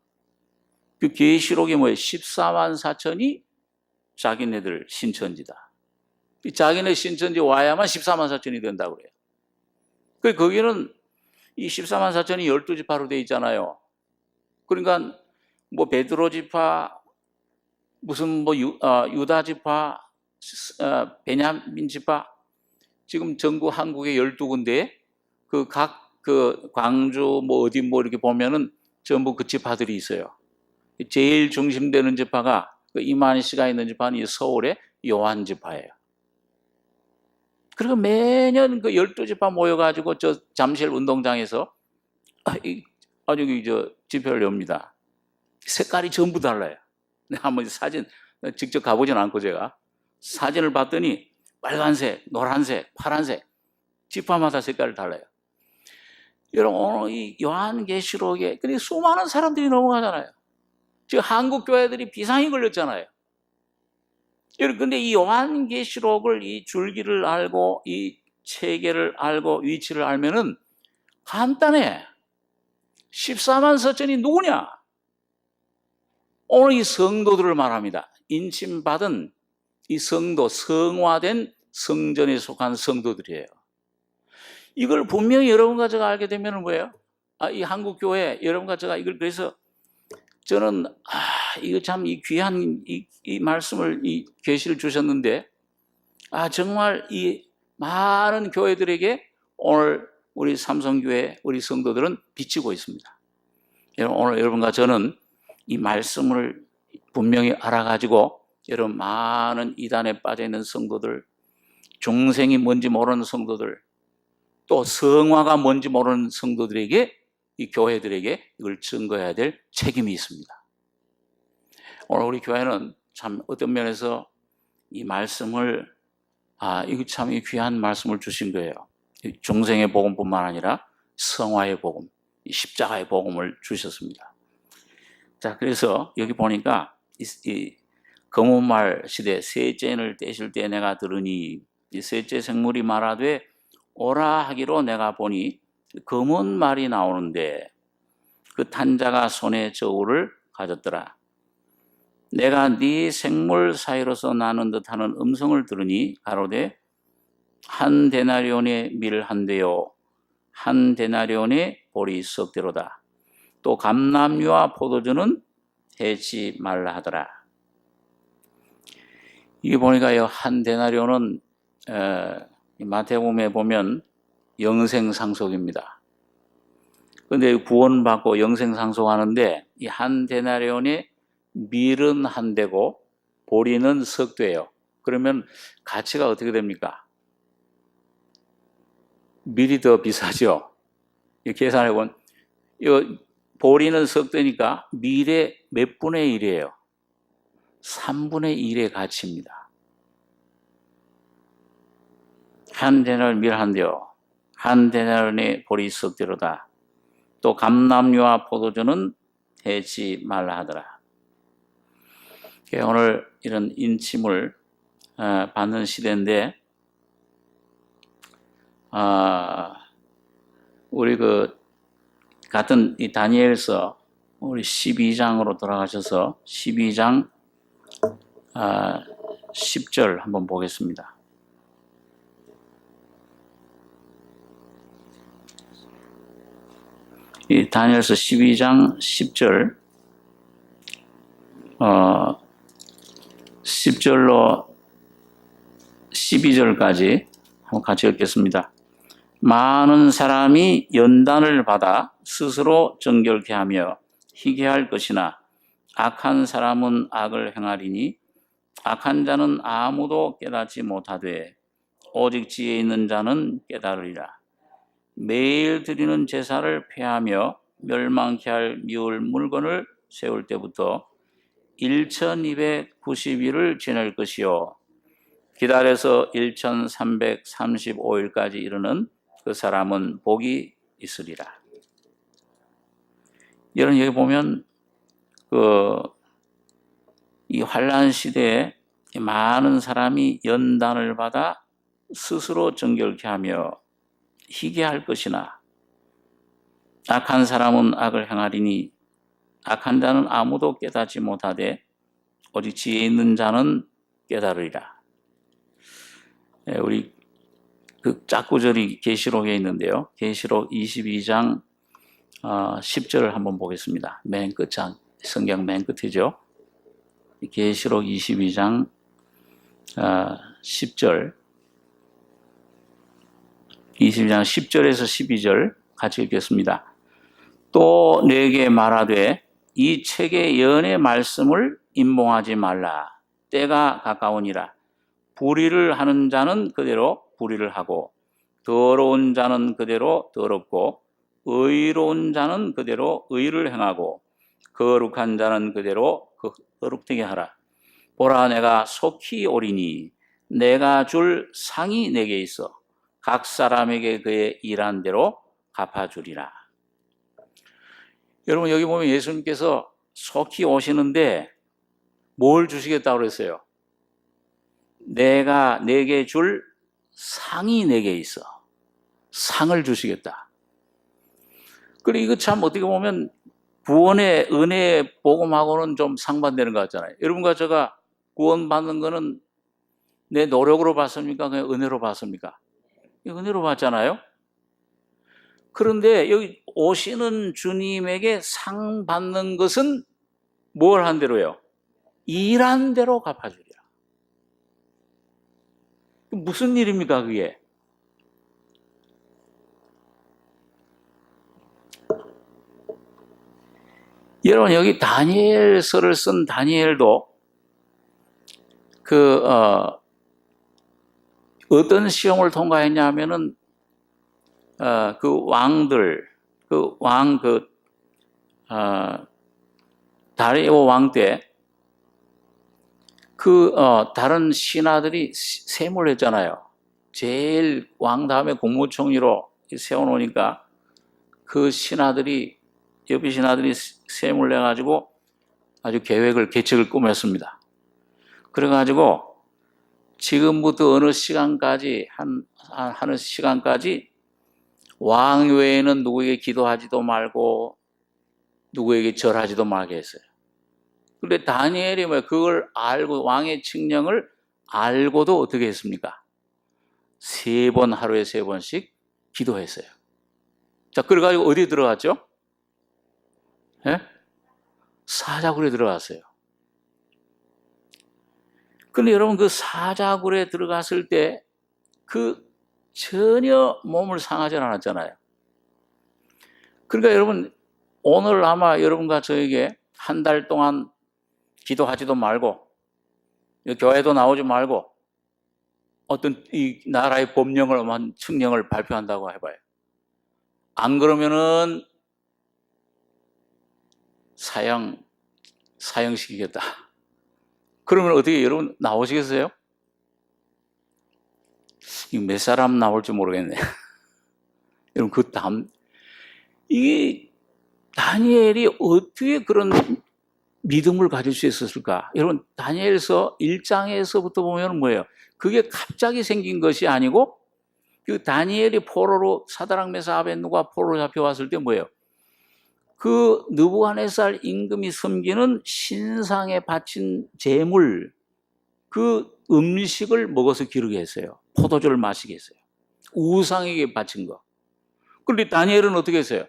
그 계시록이 뭐예요? 14만 4천이 자기네들 신천지다. 자기네 신천지 와야만 14만 4천이 된다고 그래요. 거기는 이 14만 4천이 12지파로 되어 있잖아요. 그러니까 뭐 베드로 지파, 무슨 뭐 유다 지파, 베냐민 지파, 지금 전국 한국에 12군데 그 광주 뭐 어디 뭐 이렇게 보면은 전부 그 지파들이 있어요. 제일 중심되는 지파가 그 이만희 씨가 있는 지파는 서울의 요한 지파예요. 그리고 매년 그 12지파 모여가지고 저 잠실 운동장에서 아주 집회를 엽니다. 색깔이 전부 달라요. 한번 사진 직접 가보진 않고 제가 사진을 봤더니 빨간색, 노란색, 파란색, 지파마다 색깔이 달라요. 여러분, 오늘 이 요한계시록에 수많은 사람들이 넘어가잖아요. 지금 한국 교회들이 비상이 걸렸잖아요. 여러분, 근데 이 요한계시록을, 이 줄기를 알고 이 체계를 알고 위치를 알면은 간단해. 14만 서천이 누구냐? 오늘 이 성도들을 말합니다. 인침받은 이 성도, 성화된 성전에 속한 성도들이에요. 이걸 분명히 여러분과 제가 알게 되면 뭐예요? 이 한국 교회 여러분과 제가 이걸, 그래서 저는 이거 참 이 귀한 이 말씀을, 이 계시를 주셨는데 정말 이 많은 교회들에게 오늘 우리 삼성교회 우리 성도들은 비치고 있습니다. 오늘 여러분과 저는 이 말씀을 분명히 알아가지고 여러분, 많은 이단에 빠져있는 성도들, 중생이 뭔지 모르는 성도들, 또 성화가 뭔지 모르는 성도들에게, 이 교회들에게 이걸 증거해야 될 책임이 있습니다. 오늘 우리 교회는 참 어떤 면에서 이 말씀을, 이거 참 이 귀한 말씀을 주신 거예요. 중생의 복음뿐만 아니라 성화의 복음, 십자가의 복음을 주셨습니다. 자, 그래서 여기 보니까 검은말 시대 셋째인을 떼실 때 내가 들으니 이 셋째 생물이 말하되 오라 하기로 내가 보니 검은 말이 나오는데 그 탄자가 손에 저울을 가졌더라. 내가 네 생물 사이로서 나는 듯하는 음성을 들으니 가로되 한 데나리온의 밀 한 대요 한 데나리온의 보리 썩대로다. 또 감람류와 포도주는 해치 말라 하더라. 이게 보니까요, 한 데나리온은 마태복음에 보면 영생상속입니다. 그런데 구원받고 영생상속하는데 이 한 데나리온의 밀은 한 대고 보리는 석 대예요. 그러면 가치가 어떻게 됩니까? 밀이 더 비싸죠. 계산해보면 보리는 석 대니까 밀의 몇 분의 1이에요? 3분의 1의 가치입니다. 한 데나리온 밀 한 대요. 한 데나리온의 보리 석 대로다. 또 감람류와 포도주는 해치 말라 하더라. 오늘 이런 인침을 받는 시대인데 우리 같은 이 다니엘서 우리 12장으로 돌아가셔서 12장 10절 한번 보겠습니다. 이 다니엘서 12장 10절 10절로 12절까지 한번 같이 읽겠습니다. 많은 사람이 연단을 받아 스스로 정결케 하며 희게 할 것이나 악한 사람은 악을 행하리니 악한 자는 아무도 깨닫지 못하되 오직 지혜 있는 자는 깨달으리라. 매일 드리는 제사를 폐하며 멸망케 할 미울 물건을 세울 때부터 1290일을 지낼 것이요 기다려서 1335일까지 이르는 그 사람은 복이 있으리라. 여러분 여기 보면 이 환난 시대에 많은 사람이 연단을 받아 스스로 정결케 하며 희게 할 것이나 악한 사람은 악을 행하리니 악한 자는 아무도 깨닫지 못하되 오직 지혜 있는 자는 깨달으리라. 우리 그 짝구절이 계시록에 있는데요. 계시록 22장 10절을 한번 보겠습니다. 맨 끝장, 성경 맨 끝이죠. 계시록 22장 10절 22장 10절에서 12절 같이 읽겠습니다. 또 내게 말하되 이 책의 예언의 말씀을 임봉하지 말라. 때가 가까우니라. 불의를 하는 자는 그대로 불의를 하고 더러운 자는 그대로 더럽고 의로운 자는 그대로 의를 행하고 거룩한 자는 그대로 거룩되게 하라. 보라 내가 속히 오리니 내가 줄 상이 내게 있어 각 사람에게 그의 일한 대로 갚아주리라. 여러분 여기 보면 예수님께서 속히 오시는데 뭘 주시겠다고 그랬어요? 내가 내게 줄 상이 내게 있어. 상을 주시겠다. 그리고 이거 참 어떻게 보면 구원의 은혜의 복음하고는 좀 상반되는 것 같잖아요. 여러분과 제가 구원받는 거는 내 노력으로 받습니까? 그냥 은혜로 받습니까? 은혜로 받잖아요. 그런데 여기 오시는 주님에게 상 받는 것은 뭘 한 대로요? 일한 대로 갚아주리라. 무슨 일입니까 그게? 여러분 여기 다니엘서를 쓴 다니엘도 어떤 시험을 통과했냐 하면은 그 왕들 다리오 왕 때 다른 신하들이 세무를 했잖아요. 제일 왕 다음에 국무총리로 세워놓으니까 그 신하들이 옆에 신하들이 세무를 내가지고 아주 계획을 계책을 꾸몄습니다. 그래가지고 지금부터 어느 시간까지 하는 시간까지 왕 외에는 누구에게 기도하지도 말고 누구에게 절하지도 말게 했어요. 그런데 다니엘이 그걸 알고 왕의 칙령을 알고도 어떻게 했습니까? 3번, 하루에 3번씩 기도했어요. 자, 그래가지고 어디에 들어갔죠? 예? 사자굴에 들어갔어요. 근데 여러분 그 사자굴에 들어갔을 때 전혀 몸을 상하지 않았잖아요. 그러니까 여러분 오늘 아마 여러분과 저에게 한 달 동안 기도하지도 말고 교회도 나오지 말고 어떤 이 나라의 법령을 칙령을 발표한다고 해봐요. 안 그러면은 사형시키겠다. 그러면 어떻게 여러분 나오시겠어요? 몇 사람 나올지 모르겠네. 여러분 이게 다니엘이 어떻게 그런 믿음을 가질 수 있었을까? 여러분 다니엘서 1장에서부터 보면 뭐예요? 그게 갑자기 생긴 것이 아니고 그 다니엘이 포로로 사드락 메삭 아벳느고가 포로로 잡혀왔을 때 뭐예요? 그 느부갓네살 임금이 섬기는 신상에 바친 제물, 그 음식을 먹어서 기르게 했어요. 포도주를 마시게 했어요. 우상에게 바친 거. 그런데 다니엘은 어떻게 했어요?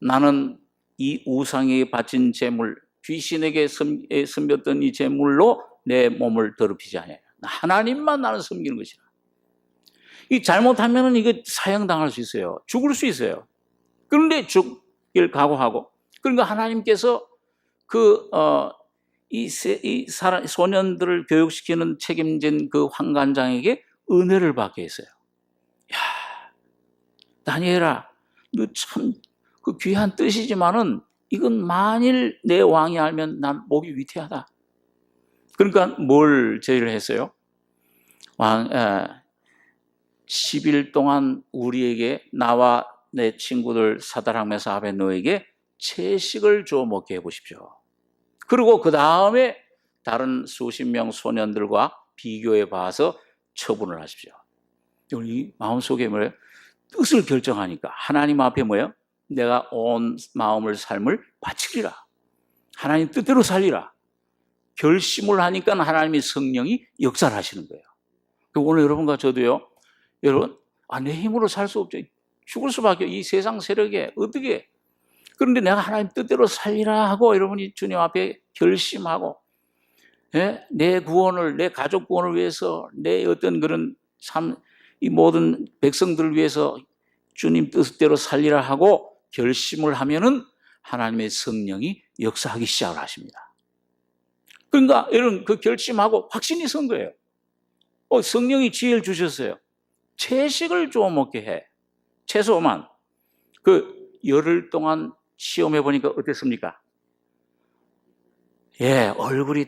나는 이 우상에게 바친 제물, 귀신에게 섬겼던 이 제물로 내 몸을 더럽히지 않아요. 하나님만 나는 섬기는 것이라. 이 잘못하면은 이거 사형당할 수 있어요. 죽을 수 있어요. 그런데 죽길 각오하고. 그러니까 하나님께서 이 소년들을 교육시키는 책임진 그 환관장에게 은혜를 받게 했어요. 야, 다니엘아, 너 참 그 귀한 뜻이지만은 이건 만일 내 왕이 알면 난 목이 위태하다. 그러니까 뭘 제의를 했어요? 10일 동안 우리에게 나와 내 친구들 사드락 메삭 아벳느고에게 채식을 주어 먹게 해보십시오. 그리고 그 다음에 다른 수십 명 소년들과 비교해 봐서 처분을 하십시오. 이 마음속에 뭐예요? 뜻을 결정하니까 하나님 앞에 뭐예요? 내가 온 마음을 삶을 바치리라. 하나님 뜻대로 살리라. 결심을 하니까 하나님의 성령이 역사를 하시는 거예요. 오늘 여러분과 저도요. 여러분, 내 힘으로 살 수 없죠. 죽을 수밖에 이 세상 세력에 어떻게. 그런데 내가 하나님 뜻대로 살리라 하고 여러분이 주님 앞에 결심하고 내 구원을, 내 가족 구원을 위해서 내 어떤 그런 이 모든 백성들을 위해서 주님 뜻대로 살리라 하고 결심을 하면은 하나님의 성령이 역사하기 시작을 하십니다. 그러니까 여러분 그 결심하고 확신이 선 거예요. 성령이 지혜를 주셨어요. 채식을 주워 먹게 해. 최소만 그 열흘 동안 시험해 보니까 어땠습니까? 얼굴이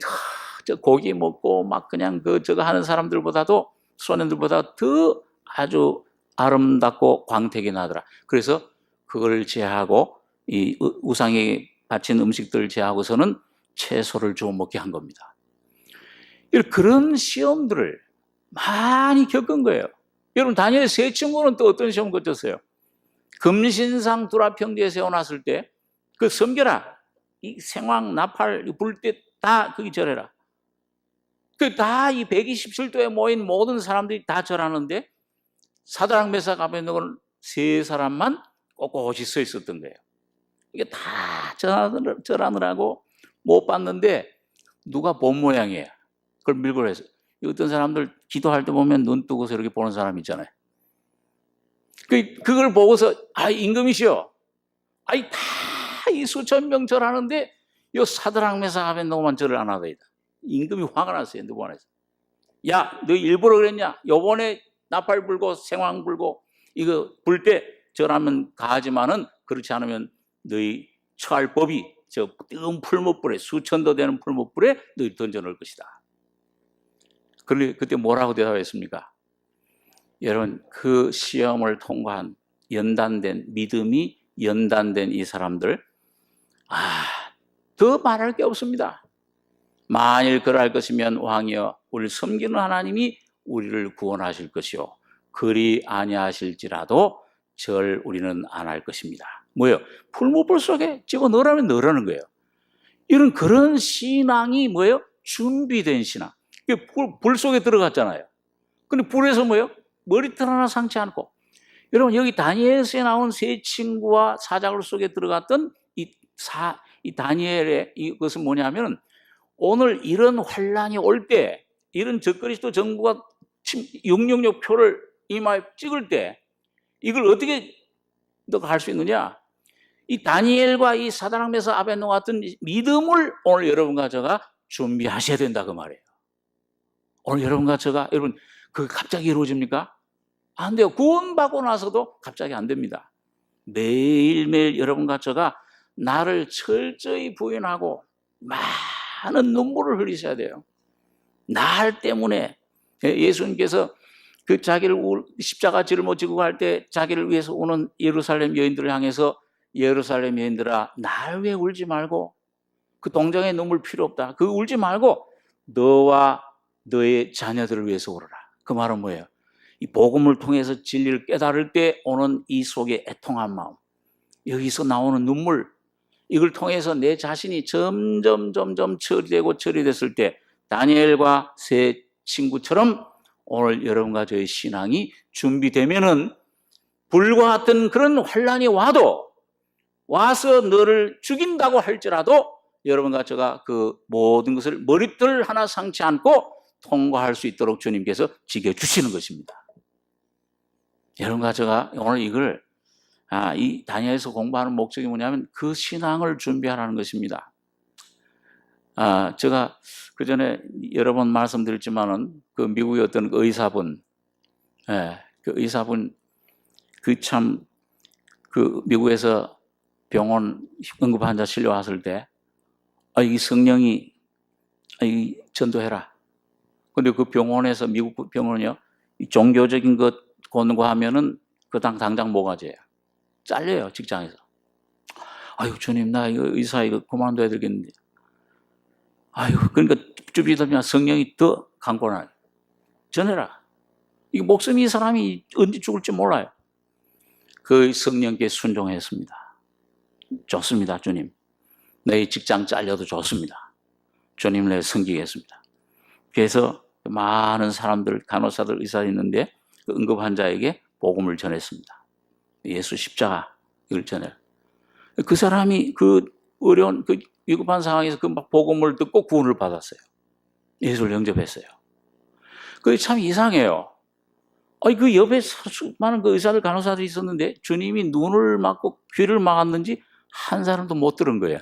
저 고기 먹고 막 그냥 저거 하는 사람들보다도 소년들보다 더 아주 아름답고 광택이 나더라. 그래서 그걸 제하고 이 우상에 바친 음식들을 제하고서는 채소를 주워 먹게 한 겁니다. 그런 시험들을 많이 겪은 거예요. 여러분 다니엘 세 친구는 또 어떤 시험 거쳤어요? 금신상 두라 평지에 세워놨을 때 그 섬겨라. 이 생황, 나팔, 불때 다 거기 절해라. 다 이 127도에 모인 모든 사람들이 다 절하는데 사드락 메삭 아벳느고는 3사람만 꼿꼿이 서 있었던 거예요. 이게 다 절하느라고 못 봤는데 누가 본 모양이에요. 그걸 밀고 해서 어떤 사람들 기도할 때 보면 눈 뜨고서 이렇게 보는 사람 있잖아요. 그걸 보고서 임금이시여, 다 이 수천 명 절하는데 요 사드락 메삭 아벳느고만 절을 안 하더이다. 임금이 화가 났어요. 느부갓네살. 야, 너 일부러 그랬냐? 요번에 나팔 불고 생황 불고 이거 불 때 절하면 가하지만은 그렇지 않으면 너희 처할 법이 저 뜨거운 풀무불에 수천도 되는 풀무불에 너희 던져 넣을 것이다. 그때 뭐라고 대답했습니까? 여러분 그 시험을 통과한 믿음이 연단된 이 사람들 더 말할 게 없습니다. 만일 그러할 것이면 왕이여 우리를 섬기는 하나님이 우리를 구원하실 것이요 그리 아니하실지라도 절 우리는 안 할 것입니다. 뭐예요? 풀무불 속에 집어넣으라면 넣으라는 거예요. 이런 그런 신앙이 뭐예요? 준비된 신앙. 불 속에 들어갔잖아요. 근데 불에서 뭐예요? 머리털 하나 상치 않고. 여러분 여기 다니엘서에 나온 세 친구와 사자굴 속에 들어갔던 이 다니엘의 이것은 뭐냐면 오늘 이런 환란이 올 때, 이런 적그리스도 정부가 666 표를 이마에 찍을 때 이걸 어떻게 너가 할 수 있느냐? 이 다니엘과 이 사드락 메삭 아벳노고 같은 믿음을 오늘 여러분과 제가 준비하셔야 된다 그 말이에요. 오늘 여러분과 제가 여러분 그게 갑자기 이루어집니까? 안 돼요. 구원받고 나서도 갑자기 안 됩니다. 매일매일 여러분과 제가 나를 철저히 부인하고 많은 눈물을 흘리셔야 돼요. 나 때문에 예수님께서 그 자기를 십자가 짊어 지고 갈 때 자기를 위해서 오는 예루살렘 여인들을 향해서 예루살렘 여인들아 날 위해 울지 말고 그 동정의 눈물 필요 없다. 그 울지 말고 너와 너의 자녀들을 위해서 울어라. 그 말은 뭐예요? 이 복음을 통해서 진리를 깨달을 때 오는 이 속에 애통한 마음, 여기서 나오는 눈물, 이걸 통해서 내 자신이 점점 처리됐을 때 다니엘과 세 친구처럼 오늘 여러분과 저의 신앙이 준비되면은 불과 같은 그런 환란이 와서 너를 죽인다고 할지라도 여러분과 제가 그 모든 것을 머리털 하나 상치 않고 통과할 수 있도록 주님께서 지켜주시는 것입니다. 여러분과 제가 오늘 이걸 이 다니엘서 공부하는 목적이 뭐냐면 그 신앙을 준비하라는 것입니다. 제가 그 전에 여러 번 말씀드렸지만은 그 미국의 어떤 의사분, 그 의사분 그 미국에서 병원 응급 환자 실려 왔을 때, 이 성령이 전도해라. 근데 그 병원에서 미국 병원은요, 종교적인 것 권고하면은 그 당장 모가지예요. 잘려요, 직장에서. 아유, 주님, 나 이거 의사 이거 그만둬야 되겠는데. 아유, 그러니까 주비더면 성령이 더 강권하요. 전해라. 이 목숨이 이 사람이 언제 죽을지 몰라요. 그 성령께 순종했습니다. 좋습니다, 주님. 내 직장 잘려도 좋습니다. 주님을 내 섬기겠습니다. 그래서 많은 사람들, 간호사들, 의사 있는데 그 응급 환자에게 복음을 전했습니다. 예수 십자가 이걸 전해. 그 사람이 그 어려운 그 위급한 상황에서 그 복음을 듣고 구원을 받았어요. 예수를 영접했어요. 그게 참 이상해요. 그 옆에 수많은 그 의사들, 간호사들이 있었는데 주님이 눈을 막고 귀를 막았는지 한 사람도 못 들은 거예요.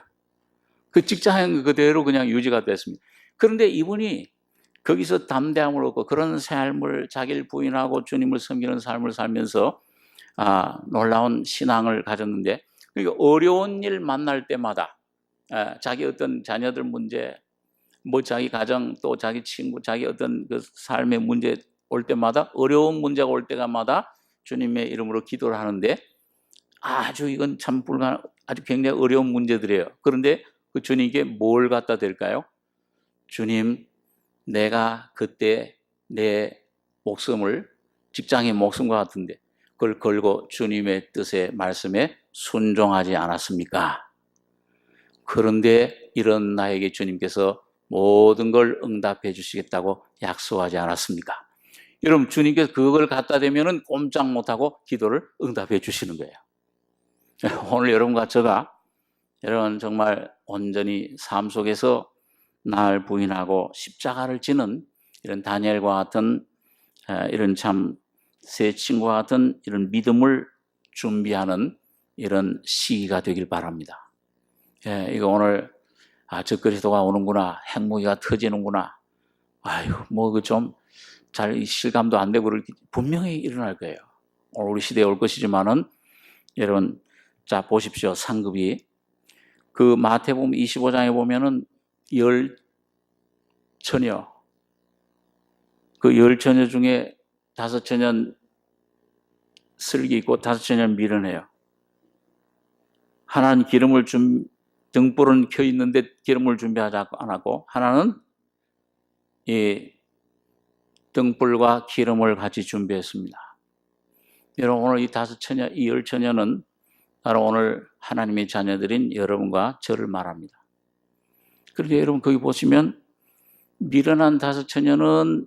그 직장은 그대로 그냥 유지가 됐습니다. 그런데 이분이 거기서 담대함을 얻고 그런 삶을 자기를 부인하고 주님을 섬기는 삶을 살면서 놀라운 신앙을 가졌는데, 그러니까 어려운 일 만날 때마다 자기 어떤 자녀들 문제, 뭐 자기 가정, 또 자기 친구, 자기 어떤 그 삶의 문제 올 때마다, 어려운 문제가 올 때마다 주님의 이름으로 기도를 하는데, 이건 참 아주 굉장히 어려운 문제들이에요. 그런데 그 주님께 뭘 갖다 댈까요? 주님, 내가 그때 내 목숨을 직장의 목숨과 같은데 그걸 걸고 주님의 뜻에 말씀에 순종하지 않았습니까? 그런데 이런 나에게 주님께서 모든 걸 응답해 주시겠다고 약속하지 않았습니까? 여러분, 주님께서 그걸 갖다 대면은 꼼짝 못하고 기도를 응답해 주시는 거예요. 오늘 여러분과 제가 여러분 정말 온전히 삶 속에서 날 부인하고 십자가를 지는 이런 다니엘과 같은 이런 참 세 친구와 같은 이런 믿음을 준비하는 이런 시기가 되길 바랍니다. 이거 오늘 적그리스도가 오는구나, 핵무기가 터지는구나, 뭐 그 좀 잘 실감도 안 되고 분명히 일어날 거예요. 오늘 우리 시대에 올 것이지만은 여러분, 자 보십시오. 상급이 그 마태복음 25장에 보면은 10처녀, 그 10처녀 중에 5처녀는 슬기 있고 5처녀는 미련해요. 하나는 기름을 준 등불은 켜 있는데 기름을 준비하지 않았고, 하나는 이 등불과 기름을 같이 준비했습니다. 여러분, 오늘 이 다섯 처녀, 이 열 처녀는 바로 오늘 하나님의 자녀들인 여러분과 저를 말합니다. 그런데 여러분 거기 보시면 미련한 다섯 처녀는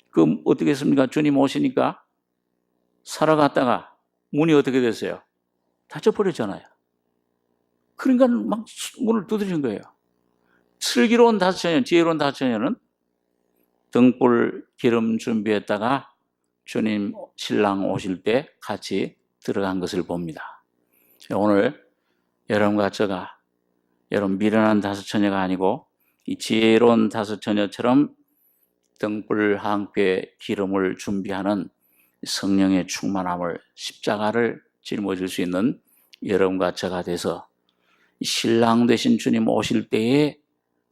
그 어떻게 했습니까? 주님 오시니까 살아갔다가 문이 어떻게 됐어요? 닫혀버렸잖아요. 그러니까 막 문을 두드리는 거예요. 슬기로운 다섯 처녀, 지혜로운 다섯 처녀는 등불 기름 준비했다가 주님 신랑 오실 때 같이 들어간 것을 봅니다. 오늘 여러분과 저가 여러분 미련한 다섯 처녀가 아니고 이 지혜로운 다섯 처녀처럼 등불 함께 기름을 준비하는 성령의 충만함을, 십자가를 짊어질 수 있는 여러분과 저가 돼서 신랑 되신 주님 오실 때에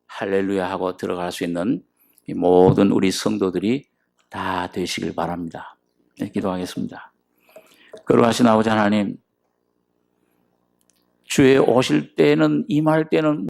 할렐루야 하고 들어갈 수 있는 이 모든 우리 성도들이 다 되시길 바랍니다. 네, 기도하겠습니다. 거룩하신 아버지 하나님, 주의 오실 때는, 임할 때는